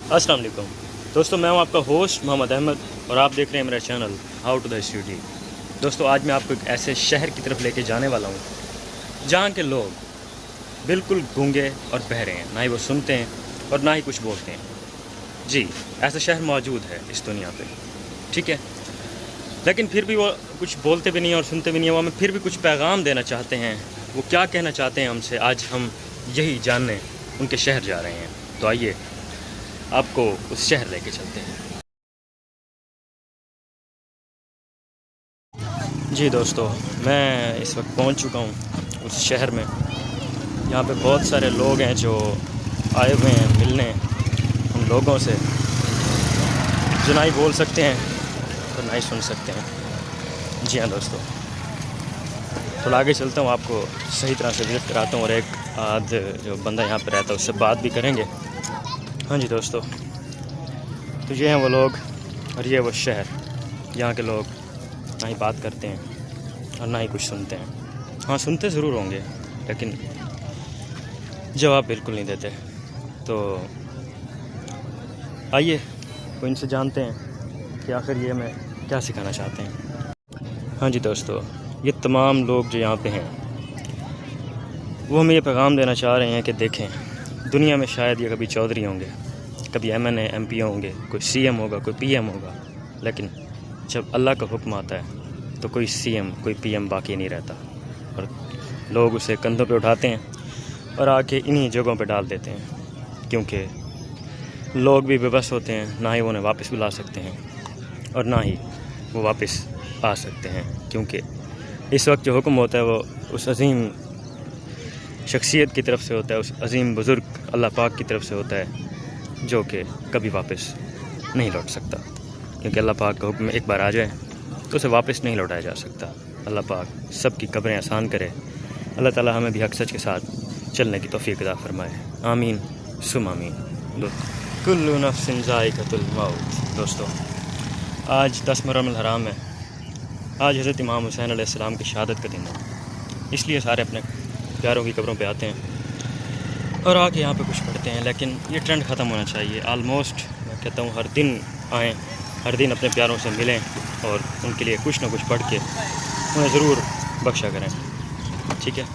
अस्सलाम वालेकुम दोस्तों, मैं हूं आपका होस्ट मोहम्मद अहमद और आप देख रहे हैं मेरा channel how to the study. दोस्तों, आज मैं आपको एक ऐसे शहर की तरफ लेके जाने वाला हूं जहां के लोग बिल्कुल गूंगे और बहरे हैं, ना ही वो सुनते हैं और ना ही कुछ बोलते हैं। जी, ऐसा शहर मौजूद है इस दुनिया पे, ठीक है। लेकिन फिर भी वो कुछ बोलते भी नहीं और सुनते भी नहीं है। वो हमें फिर भी कुछ पैगाम देना चाहते हैं। वो क्या कहना चाहते हैं हमसे, आज हम यही जानने उनके शहर जा रहे हैं। तो आइए आपको उस शहर लेके चलते हैं। जी दोस्तों, मैं इस वक्त पहुंच चुका हूं उस शहर में। यहाँ पे बहुत सारे लोग हैं जो आए हुए हैं मिलने उन लोगों से जो ना ही बोल सकते हैं और ना ही सुन सकते हैं। जी हाँ दोस्तों, तो आगे चलता हूँ, आपको सही तरह से विजिट कराता हूँ और एक आध जो बंदा यहाँ पे रहता है उससे बात भी करेंगे। हाँ जी दोस्तों, तो ये हैं वो लोग और ये वो शहर। यहाँ के लोग ना ही बात करते हैं और ना ही कुछ सुनते हैं। हाँ, सुनते ज़रूर होंगे लेकिन जवाब बिल्कुल नहीं देते। तो आइए वो इनसे जानते हैं कि आखिर ये हमें क्या सिखाना चाहते हैं। हाँ जी दोस्तों, ये तमाम लोग जो यहाँ पे हैं वो हमें ये पैगाम देना चाह रहे हैं कि देखें, दुनिया में शायद ये कभी चौधरी होंगे, कभी MNA MP होंगे, कोई CM होगा, कोई PM होगा, लेकिन जब अल्लाह का हुक्म आता है तो कोई CM कोई PM बाकी नहीं रहता और लोग उसे कंधों पे उठाते हैं और आके इन्हीं जगहों पे डाल देते हैं। क्योंकि लोग भी बेबस होते हैं, ना ही वो उन्हें वापस बुला सकते हैं और ना ही वो वापस आ सकते हैं। क्योंकि इस वक्त जो हुक्म होता है वो उस अजीम शख्सियत की तरफ से होता है, उस अजीम बुज़ुर्ग अल्लाह पाक की तरफ से होता है, जो कि कभी वापस नहीं लौट सकता। क्योंकि अल्लाह पाक का हुक्म एक बार आ जाए तो उसे वापस नहीं लौटाया जा सकता। अल्लाह पाक सबकी कब्रें आसान करे। अल्लाह ताला हमें भी हक सच के साथ चलने की तौफीक अता फरमाए। आमीन सुम आमीन। कुल्लु नफ्सिन ज़ाइक़तुल मौत। दोस्तों, आज 10 मुहर्रम अल हराम है। आज हज़रत इमाम हुसैन अलैहिस्सलाम की शहादत का दिन है। इसलिए सारे अपने प्यारों की कब्रों पे आते हैं और आके यहाँ पे कुछ पढ़ते हैं। लेकिन ये ट्रेंड ख़त्म होना चाहिए। आलमोस्ट मैं कहता हूँ हर दिन आएँ, हर दिन अपने प्यारों से मिलें और उनके लिए कुछ ना कुछ पढ़ के उन्हें ज़रूर बख्शा करें, ठीक है।